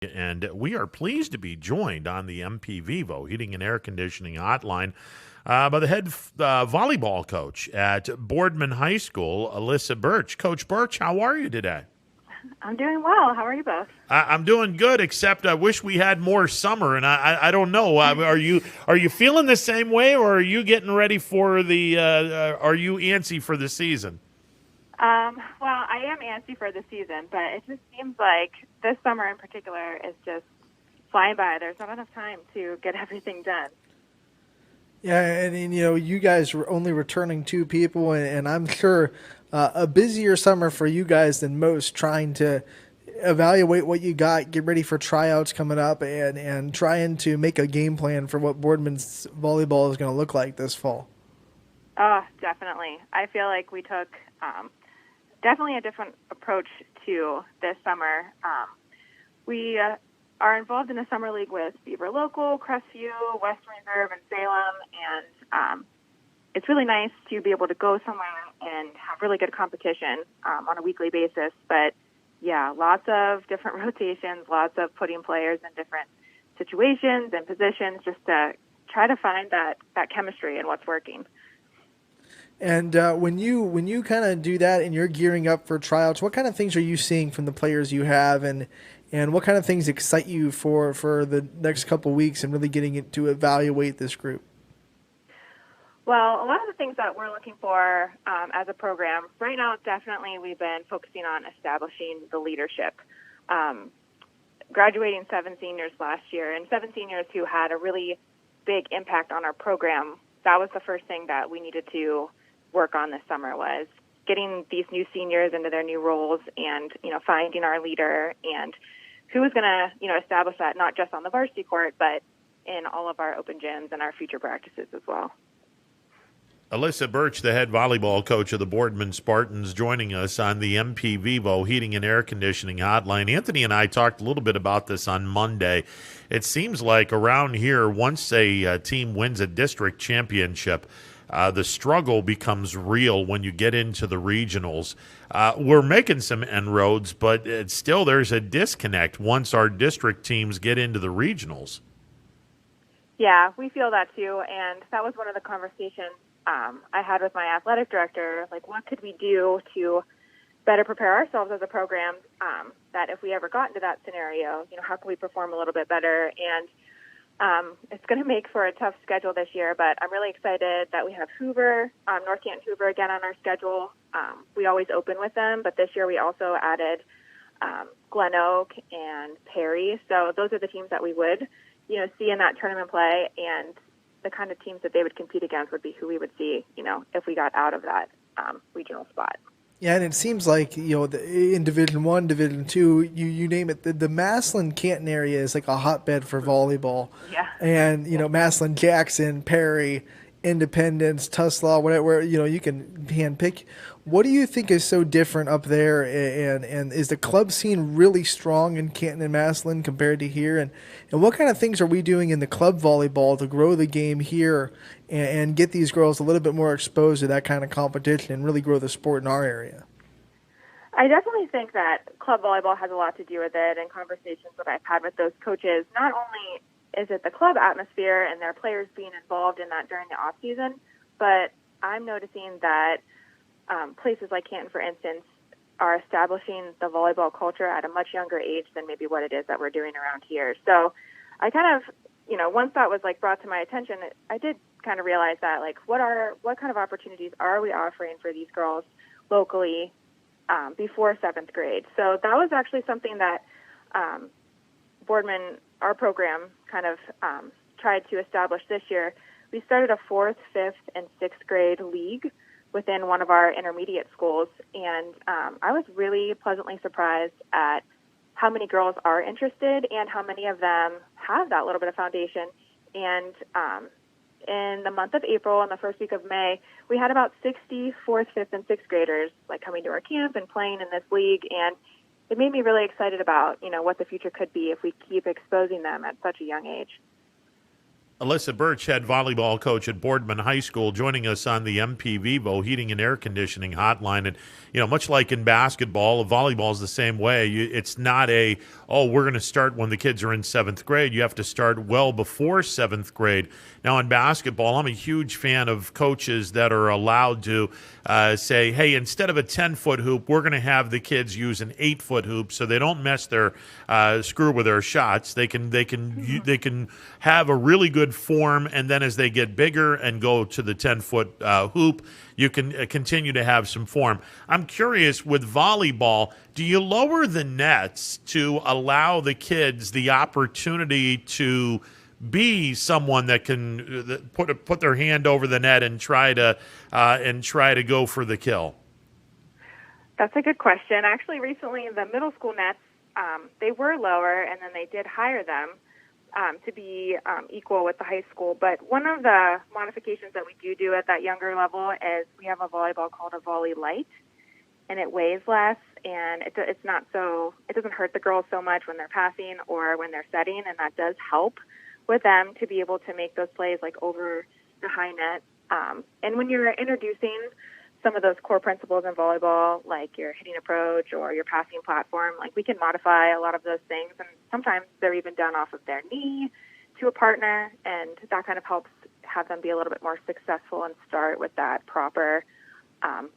And we are pleased to be joined on the MPVivo Heating and Air Conditioning Hotline by the head volleyball coach at Boardman High School, Alyssa Birch. Coach Birch, how are you today? I'm doing well. How are you both? I'm doing good, except I wish we had more summer, and I don't know. Are you feeling the same way, or are you getting ready for the? Are you antsy for the season? Well, I am antsy for the season, but it just seems like this summer in particular is just flying by. There's not enough time to get everything done. Yeah, and you guys were only returning two people, and I'm sure a busier summer for you guys than most, trying to evaluate what you got, get ready for tryouts coming up, and trying to make a game plan for what Boardman's volleyball is going to look like this fall. Oh, definitely. I feel like we took definitely a different approach to this summer. We are involved in a summer league with Beaver Local, Crestview, Western Reserve, and Salem, and it's really nice to be able to go somewhere and have really good competition on a weekly basis. But yeah, lots of different rotations, lots of putting players in different situations and positions just to try to find that chemistry and what's working. And when you kind of do that and you're gearing up for tryouts, what kind of things are you seeing from the players you have, and what kind of things excite you for the next couple weeks and really getting it to evaluate this group? Well, a lot of the things that we're looking for as a program right now, definitely we've been focusing on establishing the leadership. Graduating 7 seniors last year, and 7 seniors who had a really big impact on our program, that was the first thing that we needed to work on this summer, was getting these new seniors into their new roles and, finding our leader and who is going to, establish that not just on the varsity court, but in all of our open gyms and our future practices as well. Alyssa Birch, the head volleyball coach of the Boardman Spartans, joining us on the MPVivo Heating and Air Conditioning Hotline. Anthony and I talked a little bit about this on Monday. It seems like around here, once a team wins a district championship, the struggle becomes real when you get into the regionals. We're making some inroads, but still there's a disconnect once our district teams get into the regionals. Yeah, we feel that too, and that was one of the conversations I had with my athletic director. Like, what could we do to better prepare ourselves as a program that if we ever got into that scenario, how can we perform a little bit better? And it's going to make for a tough schedule this year, but I'm really excited that we have Hoover, North Canton Hoover again on our schedule. We always open with them, but this year we also added Glen Oak and Perry. So those are the teams that we would, see in that tournament play, and the kind of teams that they would compete against would be who we would see, if we got out of that regional spot. Yeah, and it seems like, in Division I, Division II, you name it, the Massillon Canton area is like a hotbed for volleyball. Yeah. And, Massillon, Jackson, Perry, Independence, Tuslaw, whatever, you can hand pick. What do you think is so different up there, and is the club scene really strong in Canton and Massillon compared to here? And what kind of things are we doing in the club volleyball to grow the game here and get these girls a little bit more exposed to that kind of competition and really grow the sport in our area? I definitely think that club volleyball has a lot to do with it, and conversations that I've had with those coaches. Not only is it the club atmosphere and their players being involved in that during the off season, but I'm noticing that places like Canton, for instance, are establishing the volleyball culture at a much younger age than maybe what it is that we're doing around here. So I kind of, once that was brought to my attention, I did kind of realize that what kind of opportunities are we offering for these girls locally before 7th grade? So that was actually something that Boardman, our program, kind of tried to establish this year. We started a 4th, 5th, and 6th grade league within one of our intermediate schools, and I was really pleasantly surprised at how many girls are interested and how many of them have that little bit of foundation. And in the month of April and the first week of May, we had about 60 4th, 5th, and 6th graders coming to our camp and playing in this league, and it made me really excited about what the future could be if we keep exposing them at such a young age. Alyssa Birch, head volleyball coach at Boardman High School, joining us on the MPVivo Heating and Air Conditioning Hotline. And, much like in basketball, volleyball is the same way. It's not we're going to start when the kids are in 7th grade. You have to start well before 7th grade. Now, in basketball, I'm a huge fan of coaches that are allowed to say, hey, instead of a 10-foot hoop, we're going to have the kids use an 8-foot hoop so they don't mess their screw with their shots. They can have a really good form, and then as they get bigger and go to the 10-foot hoop, you can continue to have some form. I'm curious, with volleyball, do you lower the nets to allow the kids the opportunity to be someone that can put their hand over the net and try to go for the kill? That's a good question. Actually, recently the middle school nets, they were lower, and then they did hire them to be equal with the high school. But one of the modifications that we do at that younger level is we have a volleyball called a volley light, and it weighs less, and it doesn't hurt the girls so much when they're passing or when they're setting, and that does help with them to be able to make those plays like over the high net. And when you're introducing some of those core principles in volleyball, like your hitting approach or your passing platform, like we can modify a lot of those things, and sometimes they're even done off of their knee to a partner, and that kind of helps have them be a little bit more successful and start with that proper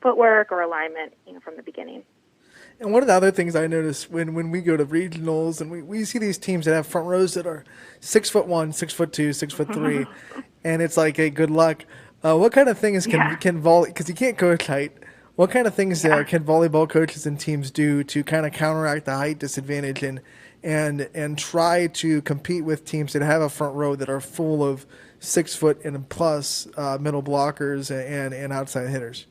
footwork or alignment, from the beginning. And one of the other things I notice when we go to regionals and we see these teams that have front rows that are 6'1", 6'2", 6'3", and it's like, hey, good luck. What kind of things can volley, because you can't coach height, what kind of things can volleyball coaches and teams do to kind of counteract the height disadvantage and try to compete with teams that have a front row that are full of 6 foot and plus middle blockers and outside hitters?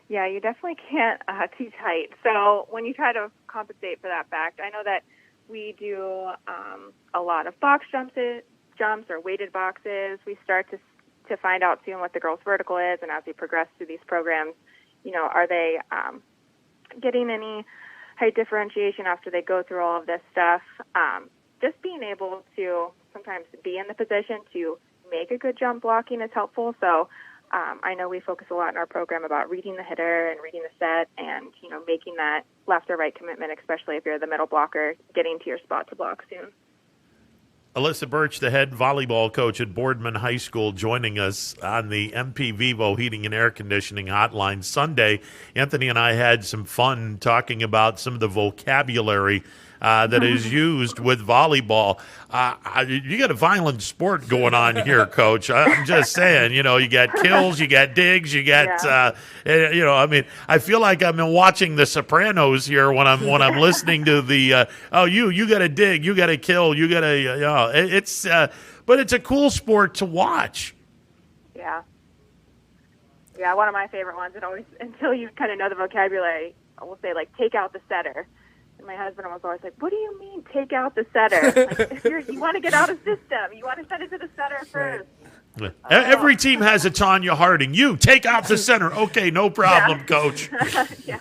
Yeah, you definitely can't teach height. So when you try to compensate for that fact, I know that we do a lot of box jumps or weighted boxes. We start to find out soon what the girl's vertical is, and as we progress through these programs, are they getting any height differentiation after they go through all of this stuff? Just being able to sometimes be in the position to make a good jump blocking is helpful. So I know we focus a lot in our program about reading the hitter and reading the set and, making that left or right commitment, especially if you're the middle blocker, getting to your spot to block soon. Alyssa Birch, the head volleyball coach at Boardman High School, joining us on the MPVivo Heating and Air Conditioning Hotline. Sunday, Anthony and I had some fun talking about some of the vocabulary that is used with volleyball. You got a violent sport going on here, Coach. I'm just saying, you got kills, you got digs, you got, I feel like I'm watching The Sopranos here when I'm listening to the, you got to dig, you got to kill, you got to, but it's a cool sport to watch. Yeah. Yeah, one of my favorite ones, and always, until you kind of know the vocabulary, I will say, like, take out the setter. My husband was always like, what do you mean take out the setter? Like, if you want to get out of system, you want to send it to the setter first. Every team has a Tanya Harding. You take out the center. Okay, no problem, Coach. Yeah.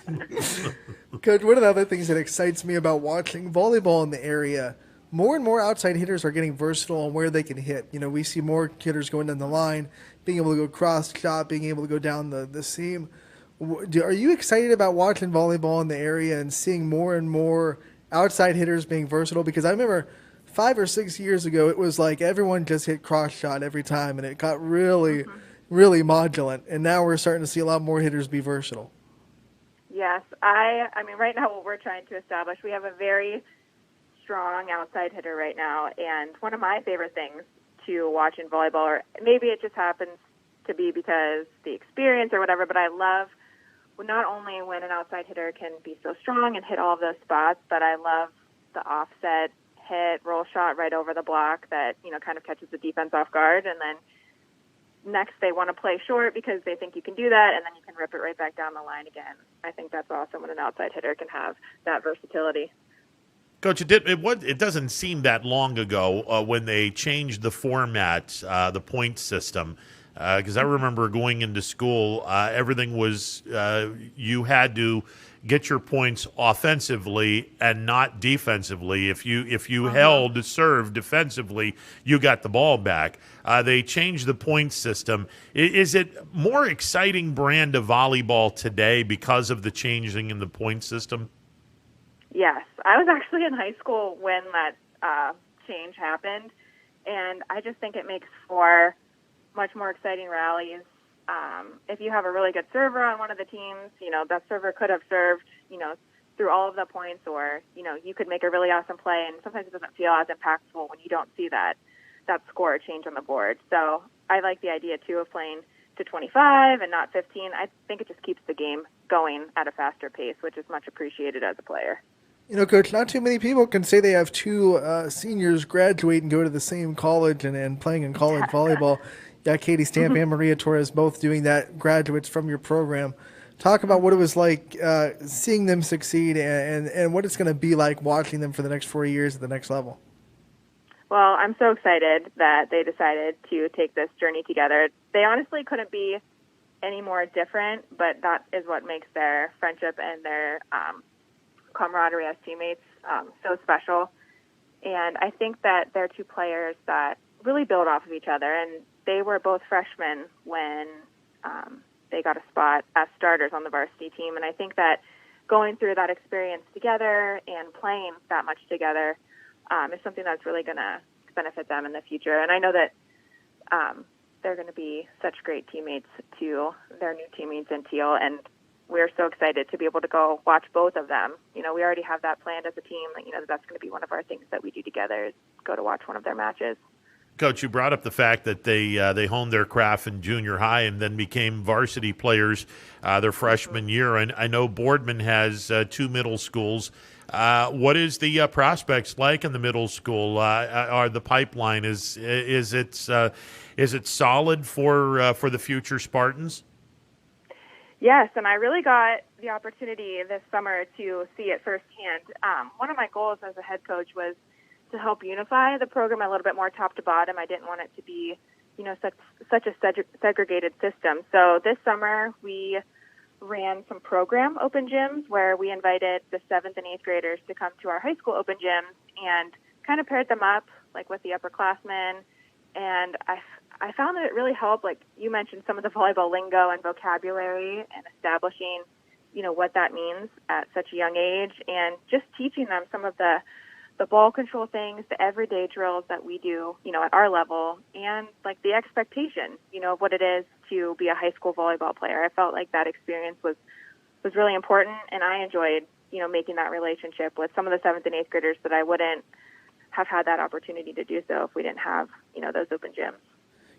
Coach, one of the other things that excites me about watching volleyball in the area, more and more outside hitters are getting versatile on where they can hit. We see more hitters going down the line, being able to go cross shot, being able to go down the seam. Are you excited about watching volleyball in the area and seeing more and more outside hitters being versatile? Because I remember 5 or 6 years ago, it was like everyone just hit cross shot every time, and it got really, really modulant. And now we're starting to see a lot more hitters be versatile. Yes. I mean, right now what we're trying to establish, we have a very strong outside hitter right now. And one of my favorite things to watch in volleyball, or maybe it just happens to be because the experience or whatever, but I love not only when an outside hitter can be so strong and hit all of those spots, but I love the offset hit, roll shot right over the block that, kind of catches the defense off guard. And then next they want to play short because they think you can do that, and then you can rip it right back down the line again. I think that's awesome when an outside hitter can have that versatility. Coach, it doesn't seem that long ago when they changed the format, the point system, Because I remember going into school, everything was you had to get your points offensively and not defensively. If you held serve defensively, you got the ball back. They changed the point system. Is it more exciting brand of volleyball today because of the changing in the point system? Yes, I was actually in high school when that change happened, and I just think it makes for much more exciting rallies. If you have a really good server on one of the teams, that server could have served, through all of the points, or, you could make a really awesome play, and sometimes it doesn't feel as impactful when you don't see that score change on the board. So I like the idea, too, of playing to 25 and not 15. I think it just keeps the game going at a faster pace, which is much appreciated as a player. Coach, not too many people can say they have two seniors graduate and go to the same college and playing in college volleyball. Yeah, Katie Stamp and Maria Torres both doing that, graduates from your program. Talk about what it was like seeing them succeed and what it's going to be like watching them for the next 4 years at the next level. Well, I'm so excited that they decided to take this journey together. They honestly couldn't be any more different, but that is what makes their friendship and their camaraderie as teammates so special. And I think that they're two players that really build off of each other, and they were both freshmen when they got a spot as starters on the varsity team. And I think that going through that experience together and playing that much together is something that's really going to benefit them in the future. And I know that they're going to be such great teammates to their new teammates in Teal, and we're so excited to be able to go watch both of them. We already have that planned as a team. That's going to be one of our things that we do together is go to watch one of their matches. Coach, you brought up the fact that they honed their craft in junior high and then became varsity players their freshman year. And I know Boardman has two middle schools. What is the prospects like in the middle school? Are the pipeline is it solid for the future Spartans? Yes, and I really got the opportunity this summer to see it firsthand. One of my goals as a head coach was to help unify the program a little bit more top to bottom. I didn't want it to be, such a segregated system. So this summer we ran some program open gyms where we invited the 7th and 8th graders to come to our high school open gyms and kind of paired them up like with the upperclassmen. And I found that it really helped, like you mentioned, some of the volleyball lingo and vocabulary and establishing, what that means at such a young age, and just teaching them some of the ball control things, the everyday drills that we do, at our level, and like the expectation, of what it is to be a high school volleyball player. I felt like that experience was really important, and I enjoyed, making that relationship with some of the 7th and 8th graders that I wouldn't have had that opportunity to do so if we didn't have, those open gyms.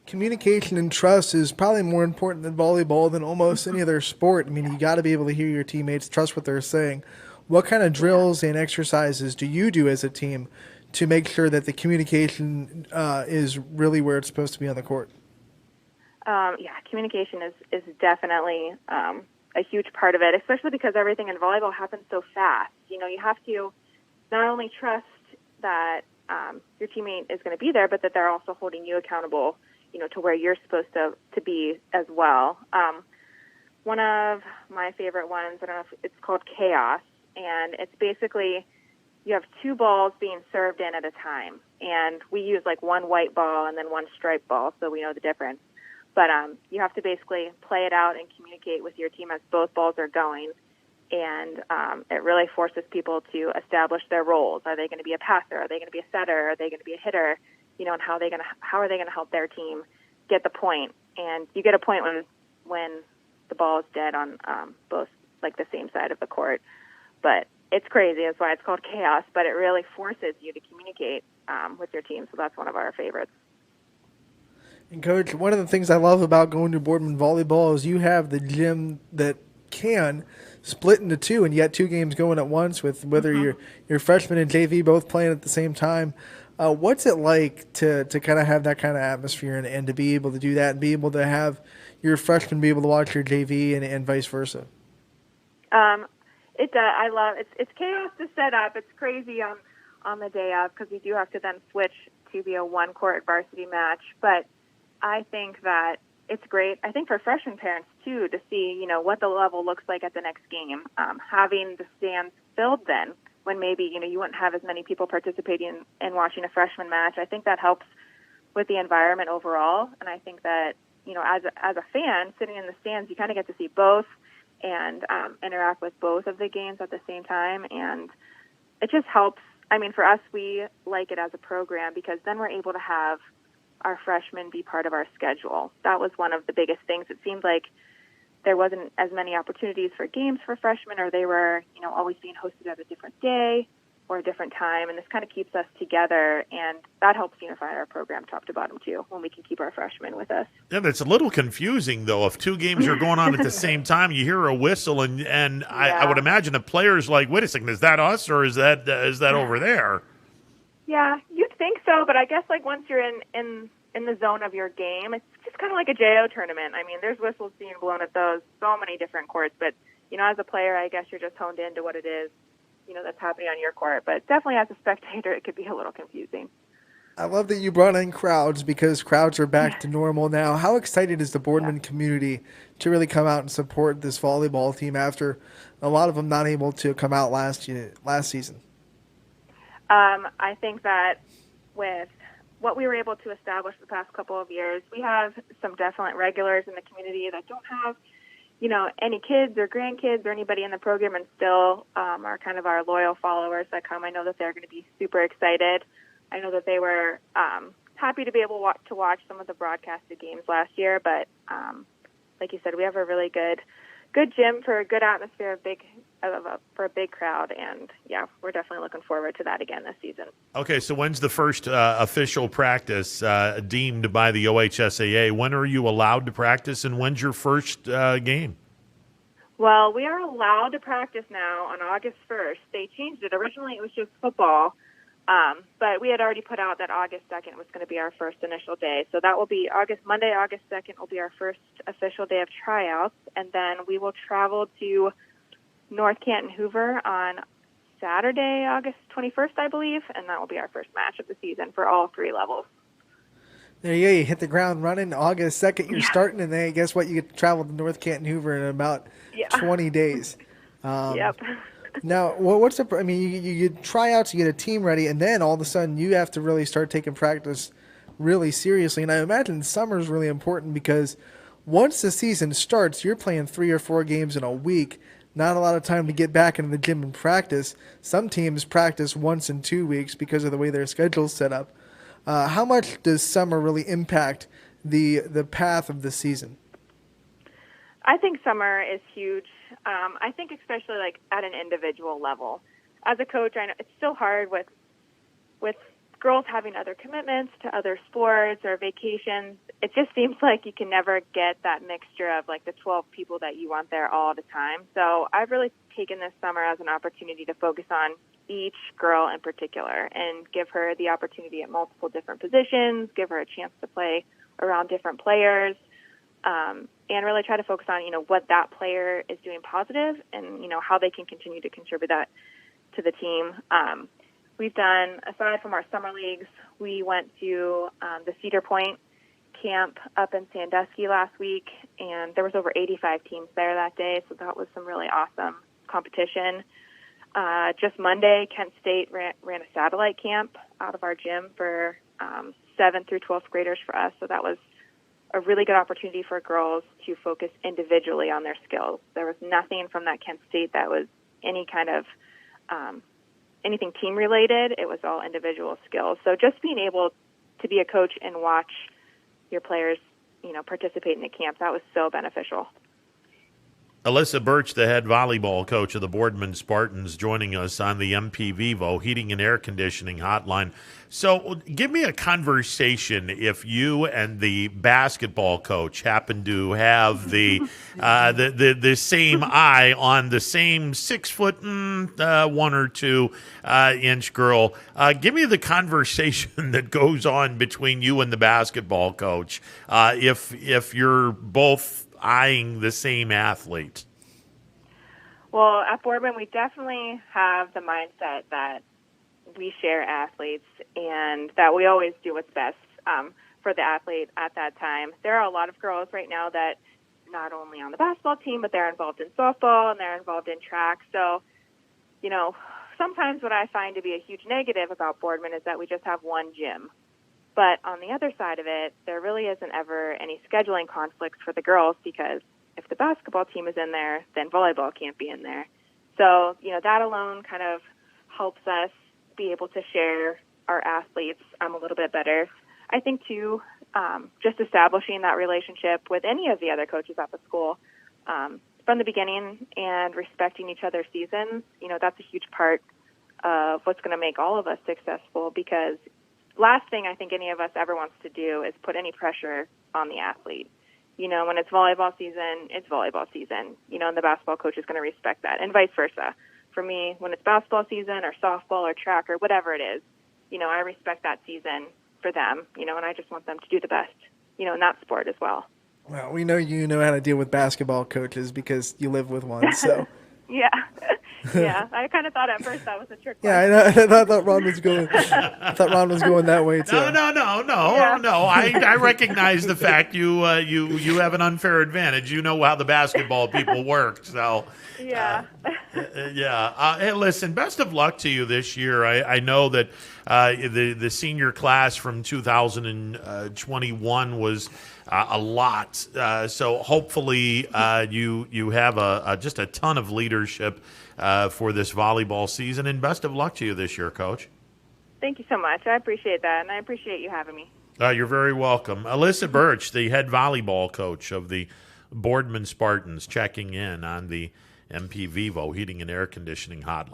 Communication and trust is probably more important than volleyball than almost any other sport. I mean, you got to be able to hear your teammates, trust what they're saying. What kind of drills and exercises do you do as a team to make sure that the communication is really where it's supposed to be on the court? Communication is definitely a huge part of it, especially because everything in volleyball happens so fast. You have to not only trust that your teammate is going to be there, but that they're also holding you accountable, to where you're supposed to be as well. One of my favorite ones, I don't know if it's called Chaos, and it's basically you have two balls being served in at a time, and we use like one white ball and then one striped ball, so we know the difference. But you have to basically play it out and communicate with your team as both balls are going, and it really forces people to establish their roles. Are they going to be a passer? Are they going to be a setter? Are they going to be a hitter? And how are they going to help their team get the point? And you get a point when the ball is dead on both like the same side of the court. But it's crazy. That's why it's called Chaos. But it really forces you to communicate with your team. So that's one of our favorites. And Coach, one of the things I love about going to Boardman volleyball is you have the gym that can split into two, and yet two games going at once with whether your freshman and JV both playing at the same time. What's it like to kind of have that kind of atmosphere and to be able to do that and be able to have your freshmen be able to watch your JV and vice versa? I love it's chaos to set up. It's crazy on the day of because we do have to then switch to be a one-court varsity match. But I think that it's great, I think, for freshman parents, too, to see, what the level looks like at the next game. Having the stands filled then, when maybe, you wouldn't have as many people participating in watching a freshman match. I think that helps with the environment overall. And I think that, as a fan sitting in the stands, you kind of get to see both and interact with both of the games at the same time. And it just helps. I mean, for us, we like it as a program because then we're able to have our freshmen be part of our schedule. That was one of the biggest things. It seemed like there wasn't as many opportunities for games for freshmen, or they were, always being hosted at a different day or a different time. And this kind of keeps us together, and that helps unify our program top to bottom too, when we can keep our freshmen with us. Yeah, that's a little confusing though. If two games are going on at the same time, you hear a whistle, and Yeah. I would imagine a player's like, "Wait a second, is that us or is that over there?" Yeah, you'd think so, but I guess once you're in the zone of your game, it's just kind of like a JO tournament. I mean, there's whistles being blown at so many different courts, but as a player, I guess you're just honed into what it is, that's happening on your court. But definitely as a spectator, it could be a little confusing. I love that you brought in crowds because crowds are back to normal now. How excited is the Boardman community to really come out and support this volleyball team after a lot of them not able to come out last season? I think that with what we were able to establish the past couple of years, we have some definite regulars in the community that don't have, any kids or grandkids or anybody in the program, and still are kind of our loyal followers that come. I know that they're going to be super excited. I know that they were happy to be able to watch some of the broadcasted games last year, but like you said, we have a really good gym for a good atmosphere, for a big crowd, and we're definitely looking forward to that again this season. Okay, so when's the first official practice deemed by the OHSAA? When are you allowed to practice, and when's your first game? Well, we are allowed to practice now on August 1st. They changed it. Originally, it was just football, but we had already put out that August 2nd was going to be our first initial day. So that will be Monday, August 2nd will be our first official day of tryouts, and then we will travel to North Canton Hoover on Saturday, August 21st, I believe, and that will be our first match of the season for all three levels. There you go. You hit the ground running. August 2nd, you're starting, and then guess what? You get to travel to North Canton Hoover in about 20 days. Yep. Now, what's the? I mean, you try out to get a team ready, and then all of a sudden you have to really start taking practice really seriously. And I imagine summer is really important because once the season starts, you're playing 3 or 4 games in a week. Not a lot of time to get back into the gym and practice. Some teams practice once in 2 weeks because of the way their schedule's set up. How much does summer really impact the path of the season? I think summer is huge. I think especially at an individual level. As a coach, I know it's so hard with girls having other commitments to other sports or vacations. It just seems like you can never get that mixture of the 12 people that you want there all the time. So I've really taken this summer as an opportunity to focus on each girl in particular and give her the opportunity at multiple different positions, give her a chance to play around different players, and really try to focus on, what that player is doing positive and, how they can continue to contribute that to the team. We've done, aside from our summer leagues, we went to the Cedar Point camp up in Sandusky last week, and there was over 85 teams there that day, so that was some really awesome competition. Just Monday, Kent State ran a satellite camp out of our gym for 7th through 12th graders for us, so that was a really good opportunity for girls to focus individually on their skills. There was nothing from that Kent State that was any kind of anything team related. It was all individual skills. So just being able to be a coach and watch your players, participate in the camp, that was so beneficial. Alyssa Birch, the head volleyball coach of the Boardman Spartans, joining us on the MP Heating and Air Conditioning Hotline. So give me a conversation if you and the basketball coach happen to have the same eye on the same 6 foot 1 or 2 inch girl. Give me the conversation that goes on between you and the basketball coach if you're both eyeing the same athlete. Well, at Boardman, we definitely have the mindset that we share athletes and that we always do what's best for the athlete at that time. There are a lot of girls right now that not only on the basketball team, but they're involved in softball and they're involved in track. So, sometimes what I find to be a huge negative about Boardman is that we just have one gym. But on the other side of it, there really isn't ever any scheduling conflicts for the girls, because if the basketball team is in there, then volleyball can't be in there. So, that alone kind of helps us be able to share our athletes a little bit better. I think, too, just establishing that relationship with any of the other coaches at the school from the beginning and respecting each other's seasons, that's a huge part of what's going to make all of us successful, because last thing I think any of us ever wants to do is put any pressure on the athlete. When it's volleyball season, it's volleyball season, and the basketball coach is going to respect that, and vice versa. For me, when it's basketball season or softball or track or whatever it is, I respect that season for them, and I just want them to do the best, in that sport as well. Well, we know you know how to deal with basketball coaches because you live with one, so. Yeah. Yeah, I kind of thought at first that was a trick. Yeah, I know. I thought Ron was going. I thought Ron was going that way too. No. I recognize the fact you have an unfair advantage. You know how the basketball people work. So yeah, Hey, listen. Best of luck to you this year. I know that the senior class from 2021 was a lot. So hopefully you have just a ton of leadership for this volleyball season, and best of luck to you this year, Coach. Thank you so much. I appreciate that, and I appreciate you having me. You're very welcome. Alyssa Birch, the head volleyball coach of the Boardman Spartans, checking in on the MP Vivo Heating and Air Conditioning Hotline.